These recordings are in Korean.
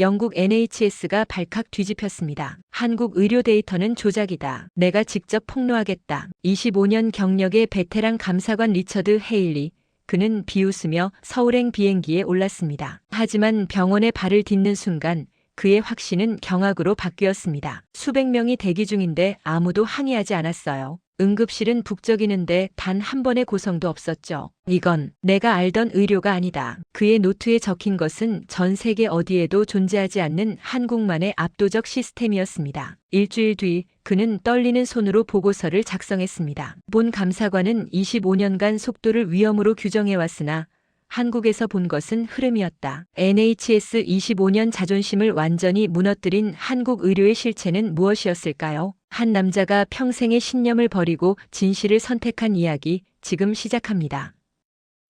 영국 NHS가 발칵 뒤집혔습니다. 한국 의료 데이터는 조작이다. 내가 직접 폭로하겠다. 25년 경력의 베테랑 감사관 리처드 헤일리. 그는 비웃으며 서울행 비행기에 올랐습니다. 하지만 병원에 발을 딛는 순간 그의 확신은 경악으로 바뀌었습니다. 수백 명이 대기 중인데 아무도 항의하지 않았어요. 응급실은 북적이는데 단 한 번의 고성도 없었죠. 이건 내가 알던 의료가 아니다. 그의 노트에 적힌 것은 전 세계 어디에도 존재하지 않는 한국만의 압도적 시스템이었습니다. 일주일 뒤 그는 떨리는 손으로 보고서를 작성했습니다. 본 감사관은 25년간 속도를 위험으로 규정해왔으나 한국에서 본 것은 흐름이었다. NHS 25년 자존심을 완전히 무너뜨린 한국 의료의 실체는 무엇이었을까요? 한 남자가 평생의 신념을 버리고 진실을 선택한 이야기 지금 시작합니다.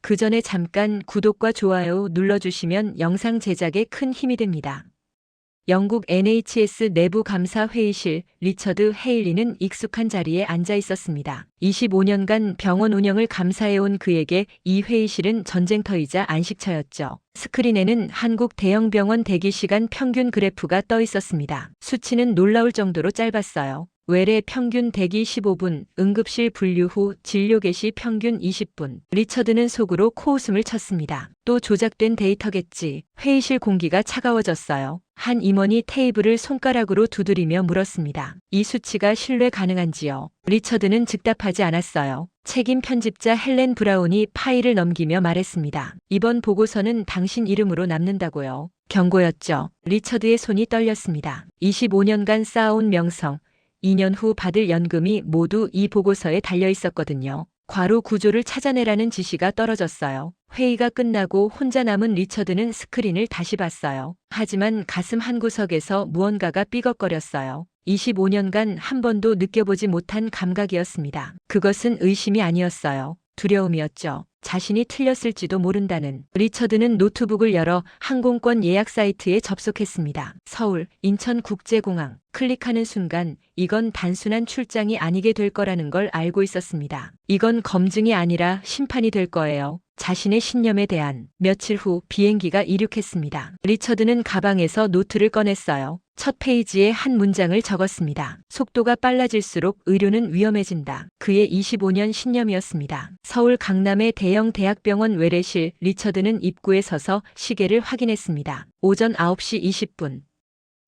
그 전에 잠깐 구독과 좋아요 눌러주시면 영상 제작에 큰 힘이 됩니다. 영국 NHS 내부 감사 회의실 리처드 헤일리는 익숙한 자리에 앉아 있었습니다. 25년간 병원 운영을 감사해온 그에게 이 회의실은 전쟁터이자 안식처였죠. 스크린에는 한국 대형 병원 대기 시간 평균 그래프가 떠 있었습니다. 수치는 놀라울 정도로 짧았어요. 외래 평균 대기 15분, 응급실 분류 후 진료 개시 평균 20분. 리처드는 속으로 코웃음을 쳤습니다. 또 조작된 데이터겠지. 회의실 공기가 차가워졌어요. 한 임원이 테이블을 손가락으로 두드리며 물었습니다. 이 수치가 신뢰 가능한지요? 리처드는 즉답하지 않았어요. 책임 편집자 헬렌 브라운이 파일을 넘기며 말했습니다. 이번 보고서는 당신 이름으로 남는다고요. 경고였죠. 리처드의 손이 떨렸습니다. 25년간 쌓아온 명성, 2년 후 받을 연금이 모두 이 보고서에 달려 있었거든요. 과로 구조를 찾아내라는 지시가 떨어졌어요. 회의가 끝나고 혼자 남은 리처드는 스크린을 다시 봤어요. 하지만 가슴 한구석에서 무언가가 삐걱거렸어요. 25년간 한 번도 느껴보지 못한 감각이었습니다. 그것은 의심이 아니었어요. 두려움이었죠. 자신이 틀렸을지도 모른다는. 리처드는 노트북을 열어 항공권 예약 사이트에 접속했습니다. 서울, 인천국제공항. 클릭하는 순간 이건 단순한 출장이 아니게 될 거라는 걸 알고 있었습니다. 이건 검증이 아니라 심판이 될 거예요. 자신의 신념에 대한. 며칠 후 비행기가 이륙했습니다. 리처드는 가방에서 노트를 꺼냈어요. 첫 페이지에 한 문장을 적었습니다. 속도가 빨라질수록 의료는 위험해진다. 그의 25년 신념이었습니다. 서울 강남의 대형 대학병원 외래실. 리처드는 입구에 서서 시계를 확인했습니다. 오전 9시 20분.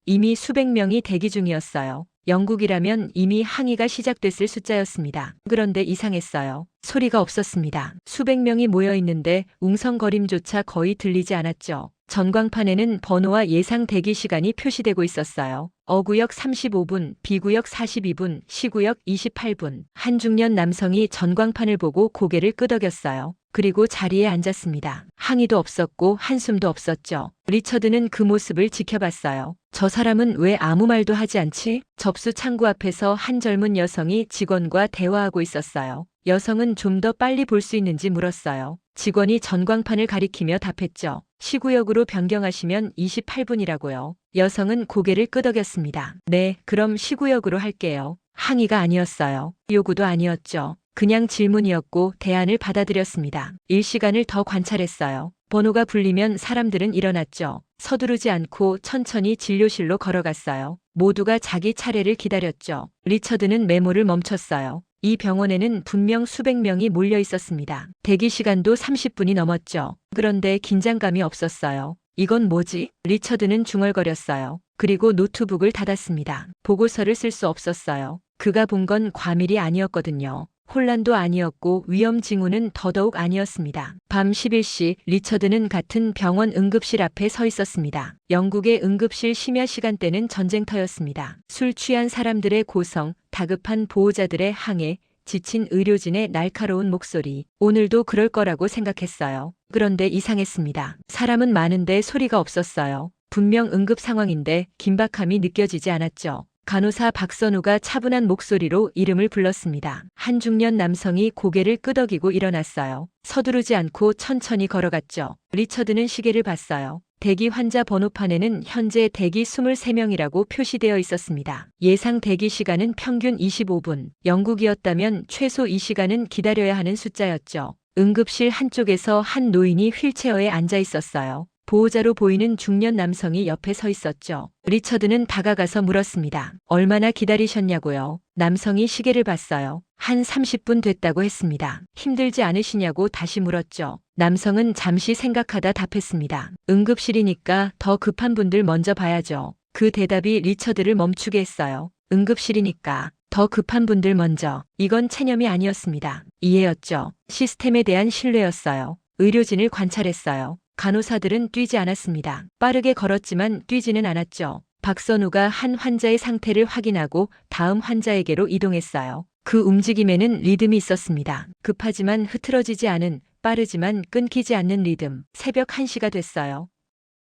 이미 수백 명이 대기 중이었어요. 영국이라면 이미 항의가 시작됐을 숫자였습니다. 그런데 이상했어요. 소리가 없었습니다. 수백 명이 모여 있는데 웅성거림조차 거의 들리지 않았죠. 전광판에는 번호와 예상 대기 시간이 표시되고 있었어요. 어구역 35분, B구역 42분, C구역 28분. 한 중년 남성이 전광판을 보고 고개를 끄덕였어요. 그리고 자리에 앉았습니다. 항의도 없었고 한숨도 없었죠. 리처드는 그 모습을 지켜봤어요. 저 사람은 왜 아무 말도 하지 않지? 접수 창구 앞에서 한 젊은 여성이 직원과 대화하고 있었어요. 여성은 좀 더 빨리 볼 수 있는지 물었어요. 직원이 전광판을 가리키며 답했죠. 시구역으로 변경하시면 28분이라고요. 여성은 고개를 끄덕였습니다. 네, 그럼 시구역으로 할게요. 항의가 아니었어요. 요구도 아니었죠. 그냥 질문이었고 대안을 받아들였습니다. 일시간을 더 관찰했어요. 번호가 불리면 사람들은 일어났죠. 서두르지 않고 천천히 진료실로 걸어갔어요. 모두가 자기 차례를 기다렸죠. 리처드는 메모를 멈췄어요. 이 병원에는 분명 수백 명이 몰려 있었습니다. 대기 시간도 30분이 넘었죠. 그런데 긴장감이 없었어요. 이건 뭐지? 리처드는 중얼거렸어요. 그리고 노트북을 닫았습니다. 보고서를 쓸 수 없었어요. 그가 본 건 과밀이 아니었거든요. 혼란도 아니었고 위험 징후는 더더욱 아니었습니다. 밤 11시 리처드는 같은 병원 응급실 앞에 서 있었습니다. 영국의 응급실 심야 시간대는 전쟁터였습니다. 술 취한 사람들의 고성, 다급한 보호자들의 항해, 지친 의료진의 날카로운 목소리. 오늘도 그럴 거라고 생각했어요. 그런데 이상했습니다. 사람은 많은데 소리가 없었어요. 분명 응급 상황인데 긴박함이 느껴지지 않았죠. 간호사 박선우가 차분한 목소리로 이름을 불렀습니다. 한 중년 남성이 고개를 끄덕이고 일어났어요. 서두르지 않고 천천히 걸어갔죠. 리처드는 시계를 봤어요. 대기 환자 번호판에는 현재 대기 23명이라고 표시되어 있었습니다. 예상 대기 시간은 평균 25분. 영국이었다면 최소 이 시간은 기다려야 하는 숫자였죠. 응급실 한쪽에서 한 노인이 휠체어에 앉아 있었어요. 보호자로 보이는 중년 남성이 옆에 서 있었죠. 리처드는 다가가서 물었습니다. 얼마나 기다리셨냐고요? 남성이 시계를 봤어요. 한 30분 됐다고 했습니다. 힘들지 않으시냐고 다시 물었죠. 남성은 잠시 생각하다 답했습니다. 응급실이니까 더 급한 분들 먼저 봐야죠. 그 대답이 리처드를 멈추게 했어요. 응급실이니까 더 급한 분들 먼저. 이건 체념이 아니었습니다. 이해였죠. 시스템에 대한 신뢰였어요. 의료진을 관찰했어요. 간호사들은 뛰지 않았습니다. 빠르게 걸었지만 뛰지는 않았죠. 박선우가 한 환자의 상태를 확인하고 다음 환자에게로 이동했어요. 그 움직임에는 리듬이 있었습니다. 급하지만 흐트러지지 않은, 빠르지만 끊기지 않는 리듬. 새벽 1시가 됐어요.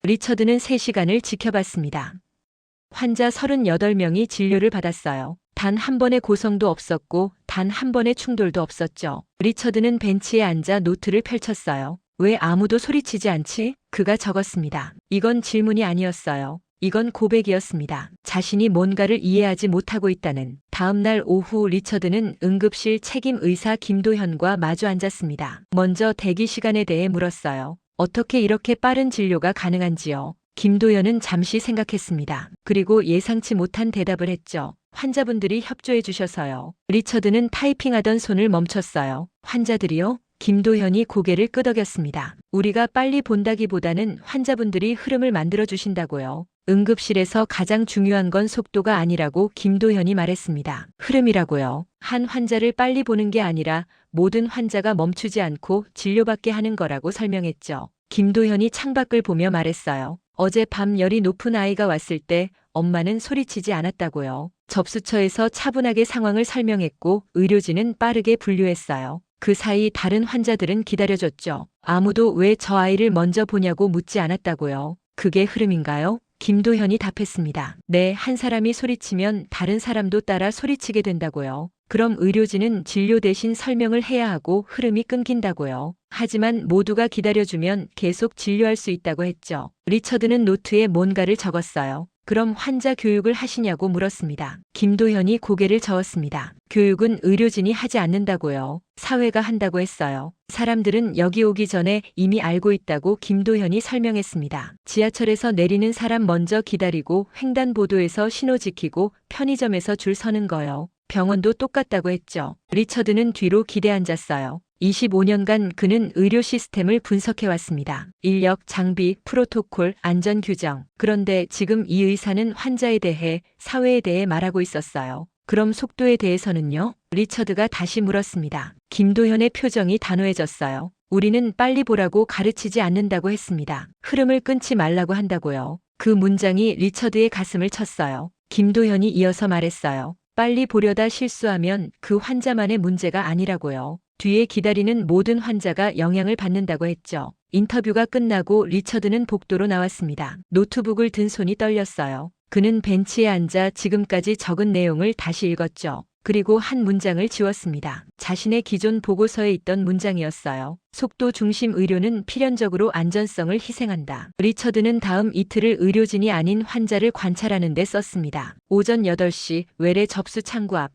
리처드는 3시간을 지켜봤습니다. 환자 38명이 진료를 받았어요. 단 한 번의 고성도 없었고 단 한 번의 충돌도 없었죠. 리처드는 벤치에 앉아 노트를 펼쳤어요. 왜 아무도 소리치지 않지? 그가 적었습니다. 이건 질문이 아니었어요. 이건 고백이었습니다. 자신이 뭔가를 이해하지 못하고 있다는. 다음 날 오후 리처드는 응급실 책임 의사 김도현과 마주 앉았습니다. 먼저 대기 시간에 대해 물었어요. 어떻게 이렇게 빠른 진료가 가능한지요? 김도현은 잠시 생각했습니다. 그리고 예상치 못한 대답을 했죠. 환자분들이 협조해 주셔서요. 리처드는 타이핑하던 손을 멈췄어요. 환자들이요? 김도현이 고개를 끄덕였습니다. 우리가 빨리 본다기보다는 환자분들이 흐름을 만들어 주신다고요. 응급실에서 가장 중요한 건 속도가 아니라고 김도현이 말했습니다. 흐름이라고요. 한 환자를 빨리 보는 게 아니라 모든 환자가 멈추지 않고 진료받게 하는 거라고 설명했죠. 김도현이 창밖을 보며 말했어요. 어제 밤 열이 높은 아이가 왔을 때 엄마는 소리치지 않았다고요. 접수처에서 차분하게 상황을 설명했고 의료진은 빠르게 분류했어요. 그 사이 다른 환자들은 기다려줬죠. 아무도 왜 저 아이를 먼저 보냐고 묻지 않았다고요. 그게 흐름인가요? 김도현이 답했습니다. 네, 한 사람이 소리치면 다른 사람도 따라 소리치게 된다고요. 그럼 의료진은 진료 대신 설명을 해야 하고 흐름이 끊긴다고요. 하지만 모두가 기다려주면 계속 진료할 수 있다고 했죠. 리처드는 노트에 뭔가를 적었어요. 그럼 환자 교육을 하시냐고 물었습니다. 김도현이 고개를 저었습니다. 교육은 의료진이 하지 않는다고요. 사회가 한다고 했어요. 사람들은 여기 오기 전에 이미 알고 있다고 김도현이 설명했습니다. 지하철에서 내리는 사람 먼저 기다리고 횡단보도에서 신호 지키고 편의점에서 줄 서는 거요. 병원도 똑같다고 했죠. 리처드는 뒤로 기대 앉았어요. 25년간 그는 의료 시스템을 분석해왔습니다. 인력, 장비, 프로토콜, 안전 규정. 그런데 지금 이 의사는 환자에 대해, 사회에 대해 말하고 있었어요. 그럼 속도에 대해서는요? 리처드가 다시 물었습니다. 김도현의 표정이 단호해졌어요. 우리는 빨리 보라고 가르치지 않는다고 했습니다. 흐름을 끊지 말라고 한다고요. 그 문장이 리처드의 가슴을 쳤어요. 김도현이 이어서 말했어요. 빨리 보려다 실수하면 그 환자만의 문제가 아니라고요. 뒤에 기다리는 모든 환자가 영향을 받는다고 했죠. 인터뷰가 끝나고 리처드는 복도로 나왔습니다. 노트북을 든 손이 떨렸어요. 그는 벤치에 앉아 지금까지 적은 내용을 다시 읽었죠. 그리고 한 문장을 지웠습니다. 자신의 기존 보고서에 있던 문장이었어요. 속도 중심 의료는 필연적으로 안전성을 희생한다. 리처드는 다음 이틀을 의료진이 아닌 환자를 관찰하는 데 썼습니다. 오전 8시 외래 접수 창구 앞.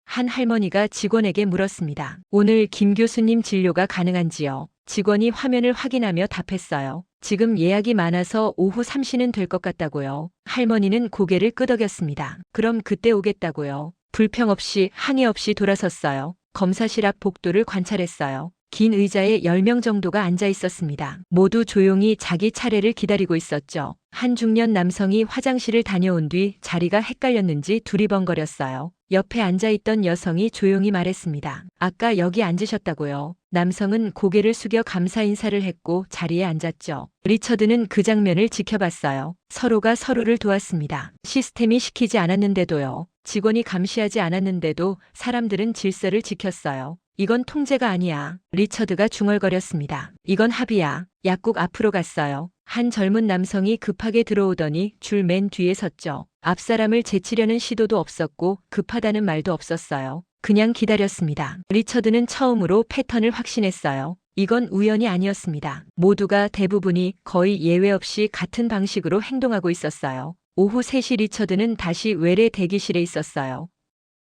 한 할머니가 직원에게 물었습니다. 오늘 김 교수님 진료가 가능한지요? 직원이 화면을 확인하며 답했어요. 지금 예약이 많아서 오후 3시는 될 것 같다고요. 할머니는 고개를 끄덕였습니다. 그럼 그때 오겠다고요. 불평 없이 항의 없이 돌아섰어요. 검사실 앞 복도를 관찰했어요. 긴 의자에 10명 정도가 앉아 있었습니다. 모두 조용히 자기 차례를 기다리고 있었죠. 한 중년 남성이 화장실을 다녀온 뒤 자리가 헷갈렸는지 두리번거렸어요. 옆에 앉아있던 여성이 조용히 말했습니다. 아까 여기 앉으셨다고요. 남성은 고개를 숙여 감사 인사를 했고 자리에 앉았죠. 리처드는 그 장면을 지켜봤어요. 서로가 서로를 도왔습니다. 시스템이 시키지 않았는데도요. 직원이 감시하지 않았는데도 사람들은 질서를 지켰어요. 이건 통제가 아니야. 리처드가 중얼거렸습니다. 이건 합의야. 약국 앞으로 갔어요. 한 젊은 남성이 급하게 들어오더니 줄 맨 뒤에 섰죠. 앞사람을 제치려는 시도도 없었고 급하다는 말도 없었어요. 그냥 기다렸습니다. 리처드는 처음으로 패턴을 확신했어요. 이건 우연이 아니었습니다. 모두가 대부분이 거의 예외 없이 같은 방식으로 행동하고 있었어요. 오후 3시 리처드는 다시 외래 대기실에 있었어요.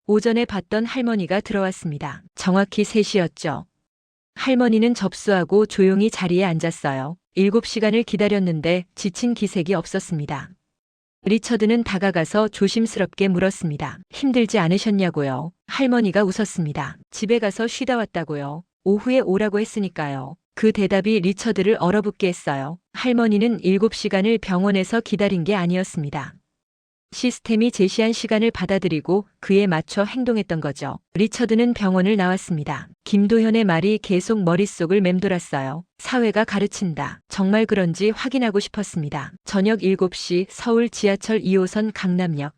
오전에 봤던 할머니가 들어왔습니다. 정확히 3시였죠. 할머니는 접수하고 조용히 자리에 앉았어요. 7시간을 기다렸는데 지친 기색이 없었습니다. 리처드는 다가가서 조심스럽게 물었습니다. 힘들지 않으셨냐고요? 할머니가 웃었습니다. 집에 가서 쉬다 왔다고요. 오후에 오라고 했으니까요. 그 대답이 리처드를 얼어붙게 했어요. 할머니는 7시간을 병원에서 기다린 게 아니었습니다. 시스템이 제시한 시간을 받아들이고 그에 맞춰 행동했던 거죠. 리처드는 병원을 나왔습니다. 김도현의 말이 계속 머릿속을 맴돌았어요. 사회가 가르친다. 정말 그런지 확인하고 싶었습니다. 저녁 7시 서울 지하철 2호선 강남역.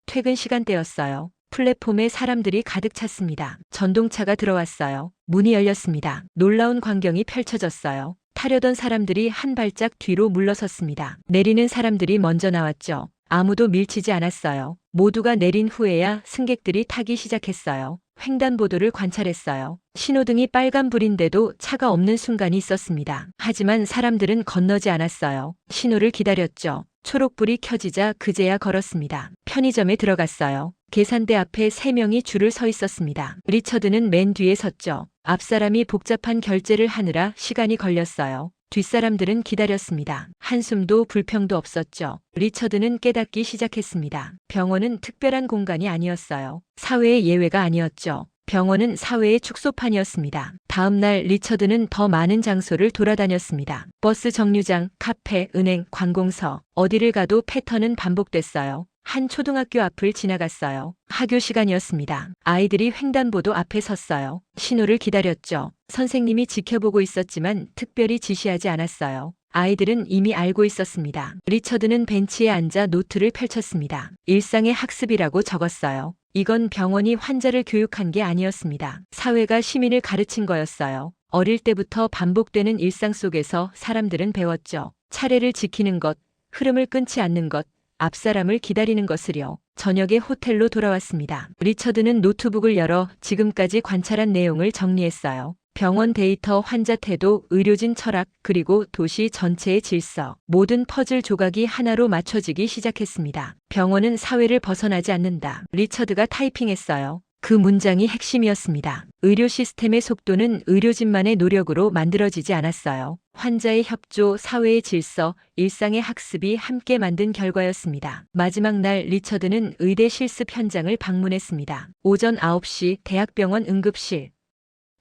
퇴근 시간대였어요. 플랫폼에 사람들이 가득 찼습니다. 전동차가 들어왔어요. 문이 열렸습니다. 놀라운 광경이 펼쳐졌어요. 타려던 사람들이 한 발짝 뒤로 물러섰습니다. 내리는 사람들이 먼저 나왔죠. 아무도 밀치지 않았어요. 모두가 내린 후에야 승객들이 타기 시작했어요. 횡단보도를 관찰했어요. 신호등이 빨간불인데도 차가 없는 순간이 있었습니다. 하지만 사람들은 건너지 않았어요. 신호를 기다렸죠. 초록불이 켜지자 그제야 걸었습니다. 편의점에 들어갔어요. 계산대 앞에 3명이 줄을 서 있었습니다. 리처드는 맨 뒤에 섰죠. 앞사람이 복잡한 결제를 하느라 시간이 걸렸어요. 뒷사람들은 기다렸습니다. 한숨도 불평도 없었죠. 리처드는 깨닫기 시작했습니다. 병원은 특별한 공간이 아니었어요. 사회의 예외가 아니었죠. 병원은 사회의 축소판이었습니다. 다음 날 리처드는 더 많은 장소를 돌아다녔습니다. 버스 정류장, 카페, 은행, 관공서, 어디를 가도 패턴은 반복됐어요. 한 초등학교 앞을 지나갔어요. 학교 시간이었습니다. 아이들이 횡단보도 앞에 섰어요. 신호를 기다렸죠. 선생님이 지켜보고 있었지만 특별히 지시하지 않았어요. 아이들은 이미 알고 있었습니다. 리처드는 벤치에 앉아 노트를 펼쳤습니다. 일상의 학습이라고 적었어요. 이건 병원이 환자를 교육한 게 아니었습니다. 사회가 시민을 가르친 거였어요. 어릴 때부터 반복되는 일상 속에서 사람들은 배웠죠. 차례를 지키는 것, 흐름을 끊지 않는 것, 앞사람을 기다리는 것을요. 저녁에 호텔로 돌아왔습니다. 리처드는 노트북을 열어 지금까지 관찰한 내용을 정리했어요. 병원 데이터, 환자 태도, 의료진 철학, 그리고 도시 전체의 질서. 모든 퍼즐 조각이 하나로 맞춰지기 시작했습니다. 병원은 사회를 벗어나지 않는다. 리처드가 타이핑했어요. 그 문장이 핵심이었습니다. 의료 시스템의 속도는 의료진만의 노력으로 만들어지지 않았어요. 환자의 협조, 사회의 질서, 일상의 학습이 함께 만든 결과였습니다. 마지막 날 리처드는 의대 실습 현장을 방문했습니다. 오전 9시 대학병원 응급실.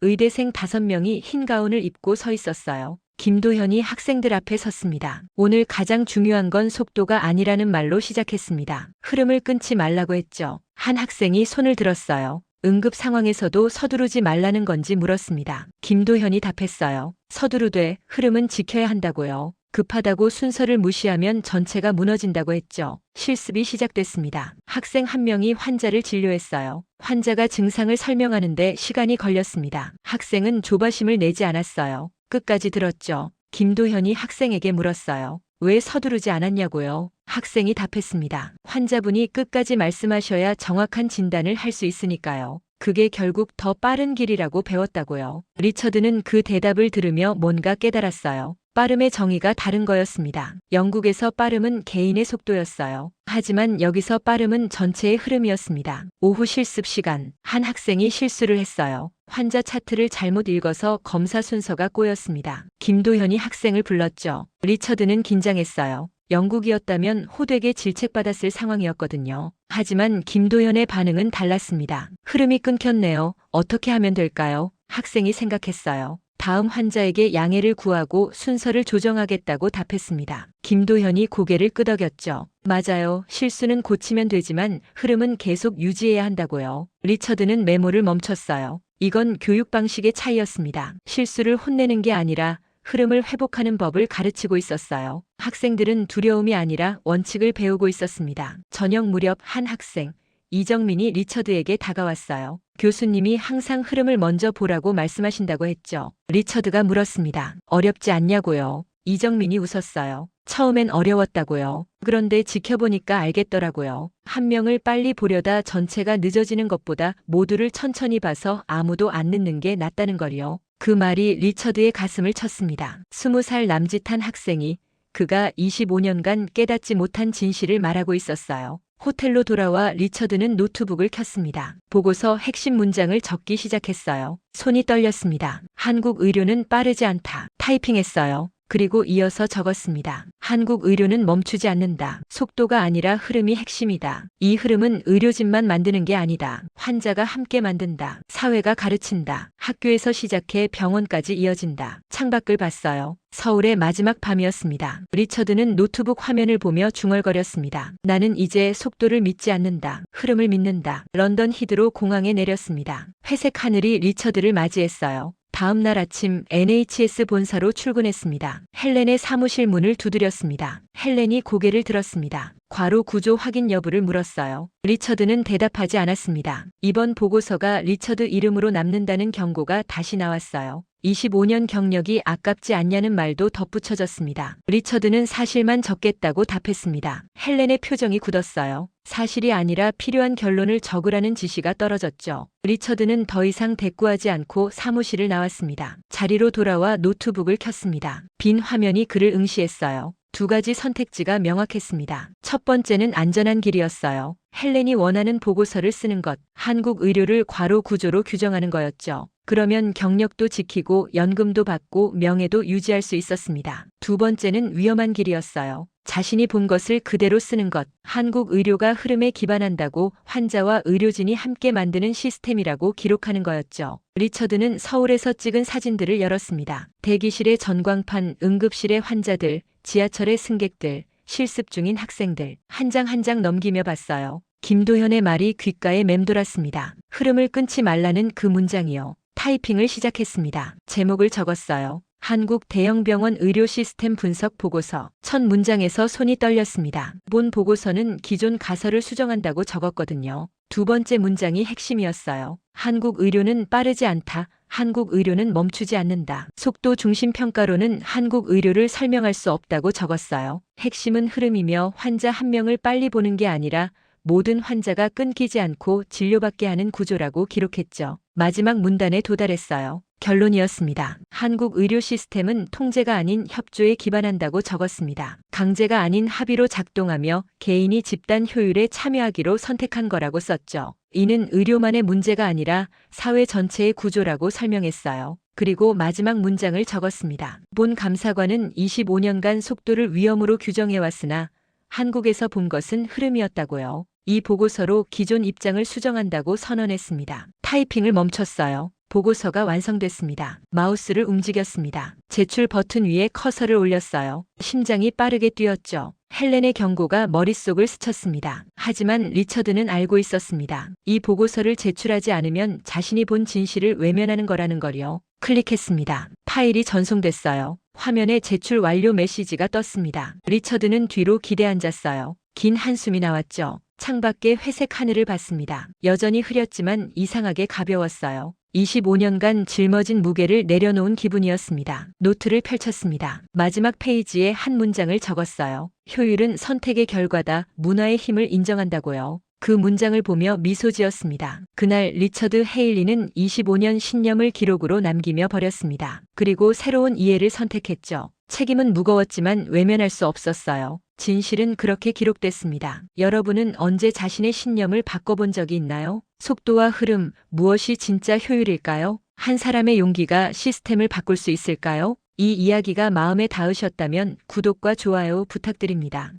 의대생 5명이 흰 가운을 입고 서 있었어요. 김도현이 학생들 앞에 섰습니다. 오늘 가장 중요한 건 속도가 아니라는 말로 시작했습니다. 흐름을 끊지 말라고 했죠. 한 학생이 손을 들었어요. 응급 상황에서도 서두르지 말라는 건지 물었습니다. 김도현이 답했어요. 서두르되 흐름은 지켜야 한다고요. 급하다고 순서를 무시하면 전체가 무너진다고 했죠. 실습이 시작됐습니다. 학생 한 명이 환자를 진료했어요. 환자가 증상을 설명하는데 시간이 걸렸습니다. 학생은 조바심을 내지 않았어요. 끝까지 들었죠. 김도현이 학생에게 물었어요. 왜 서두르지 않았냐고요? 학생이 답했습니다. 환자분이 끝까지 말씀하셔야 정확한 진단을 할 수 있으니까요. 그게 결국 더 빠른 길이라고 배웠다고요. 리처드는 그 대답을 들으며 뭔가 깨달았어요. 빠름의 정의가 다른 거였습니다. 영국에서 빠름은 개인의 속도였어요. 하지만 여기서 빠름은 전체의 흐름이었습니다. 오후 실습 시간, 한 학생이 실수를 했어요. 환자 차트를 잘못 읽어서 검사 순서가 꼬였습니다. 김도현이 학생을 불렀죠. 리처드는 긴장했어요. 영국이었다면 호되게 질책받았을 상황이었거든요. 하지만 김도현의 반응은 달랐습니다. 흐름이 끊겼네요. 어떻게 하면 될까요? 학생이 생각했어요. 다음 환자에게 양해를 구하고 순서를 조정하겠다고 답했습니다. 김도현이 고개를 끄덕였죠. 맞아요. 실수는 고치면 되지만 흐름은 계속 유지해야 한다고요. 리처드는 메모를 멈췄어요. 이건 교육 방식의 차이였습니다. 실수를 혼내는 게 아니라 흐름을 회복하는 법을 가르치고 있었어요. 학생들은 두려움이 아니라 원칙을 배우고 있었습니다. 저녁 무렵 한 학생, 이정민이 리처드에게 다가왔어요. 교수님이 항상 흐름을 먼저 보라고 말씀하신다고 했죠. 리처드가 물었습니다. 어렵지 않냐고요. 이정민이 웃었어요. 처음엔 어려웠다고요. 그런데 지켜보니까 알겠더라고요. 한 명을 빨리 보려다 전체가 늦어지는 것보다 모두를 천천히 봐서 아무도 안 늦는 게 낫다는 걸요. 그 말이 리처드의 가슴을 쳤습니다. 20살 남짓한 학생이 그가 25년간 깨닫지 못한 진실을 말하고 있었어요. 호텔로 돌아와 리처드는 노트북을 켰습니다. 보고서 핵심 문장을 적기 시작했어요. 손이 떨렸습니다. 한국 의료는 빠르지 않다. 타이핑했어요. 그리고 이어서 적었습니다. 한국 의료는 멈추지 않는다. 속도가 아니라 흐름이 핵심이다. 이 흐름은 의료진만 만드는 게 아니다. 환자가 함께 만든다. 사회가 가르친다. 학교에서 시작해 병원까지 이어진다. 창밖을 봤어요. 서울의 마지막 밤이었습니다. 리처드는 노트북 화면을 보며 중얼거렸습니다. 나는 이제 속도를 믿지 않는다. 흐름을 믿는다. 런던 히드로 공항에 내렸습니다. 회색 하늘이 리처드를 맞이했어요. 다음 날 아침 NHS 본사로 출근했습니다. 헬렌의 사무실 문을 두드렸습니다. 헬렌이 고개를 들었습니다. 과로 구조 확인 여부를 물었어요. 리처드는 대답하지 않았습니다. 이번 보고서가 리처드 이름으로 남는다는 경고가 다시 나왔어요. 25년 경력이 아깝지 않냐는 말도 덧붙여졌습니다. 리처드는 사실만 적겠다고 답했습니다. 헬렌의 표정이 굳었어요. 사실이 아니라 필요한 결론을 적으라는 지시가 떨어졌죠. 리처드는 더 이상 대꾸하지 않고 사무실을 나왔습니다. 자리로 돌아와 노트북을 켰습니다. 빈 화면이 그를 응시했어요. 두 가지 선택지가 명확했습니다. 첫 번째는 안전한 길이었어요. 헬렌이 원하는 보고서를 쓰는 것, 한국 의료를 과로 구조로 규정하는 거였죠. 그러면 경력도 지키고 연금도 받고 명예도 유지할 수 있었습니다. 두 번째는 위험한 길이었어요. 자신이 본 것을 그대로 쓰는 것, 한국 의료가 흐름에 기반한다고 환자와 의료진이 함께 만드는 시스템이라고 기록하는 거였죠. 리처드는 서울에서 찍은 사진들을 열었습니다. 대기실의 전광판, 응급실의 환자들, 지하철의 승객들, 실습 중인 학생들, 한 장 한 장 넘기며 봤어요. 김도현의 말이 귓가에 맴돌았습니다. 흐름을 끊지 말라는 그 문장이요. 타이핑을 시작했습니다. 제목을 적었어요. 한국 대형병원 의료 시스템 분석 보고서. 첫 문장에서 손이 떨렸습니다. 본 보고서는 기존 가설을 수정한다고 적었거든요. 두 번째 문장이 핵심이었어요. 한국 의료는 빠르지 않다. 한국 의료는 멈추지 않는다. 속도 중심 평가로는 한국 의료를 설명할 수 없다고 적었어요. 핵심은 흐름이며 환자 한 명을 빨리 보는 게 아니라 모든 환자가 끊기지 않고 진료받게 하는 구조라고 기록했죠. 마지막 문단에 도달했어요. 결론이었습니다. 한국 의료 시스템은 통제가 아닌 협조에 기반한다고 적었습니다. 강제가 아닌 합의로 작동하며 개인이 집단 효율에 참여하기로 선택한 거라고 썼죠. 이는 의료만의 문제가 아니라 사회 전체의 구조라고 설명했어요. 그리고 마지막 문장을 적었습니다. 본 감사관은 25년간 속도를 위험으로 규정해왔으나 한국에서 본 것은 흐름이었다고요. 이 보고서로 기존 입장을 수정한다고 선언했습니다. 타이핑을 멈췄어요. 보고서가 완성됐습니다. 마우스를 움직였습니다. 제출 버튼 위에 커서를 올렸어요. 심장이 빠르게 뛰었죠. 헬렌의 경고가 머릿속을 스쳤습니다. 하지만 리처드는 알고 있었습니다. 이 보고서를 제출하지 않으면 자신이 본 진실을 외면하는 거라는 걸요. 클릭했습니다. 파일이 전송됐어요. 화면에 제출 완료 메시지가 떴습니다. 리처드는 뒤로 기대앉았어요. 긴 한숨이 나왔죠. 창밖에 회색 하늘을 봤습니다. 여전히 흐렸지만 이상하게 가벼웠어요. 25년간 짊어진 무게를 내려놓은 기분이었습니다. 노트를 펼쳤습니다. 마지막 페이지에 한 문장을 적었어요. 효율은 선택의 결과다. 문화의 힘을 인정한다고요. 그 문장을 보며 미소 지었습니다. 그날 리처드 헤일리는 25년 신념을 기록으로 남기며 버렸습니다. 그리고 새로운 이해를 선택했죠. 책임은 무거웠지만 외면할 수 없었어요. 진실은 그렇게 기록됐습니다. 여러분은 언제 자신의 신념을 바꿔본 적이 있나요? 속도와 흐름, 무엇이 진짜 효율일까요? 한 사람의 용기가 시스템을 바꿀 수 있을까요? 이 이야기가 마음에 닿으셨다면 구독과 좋아요 부탁드립니다.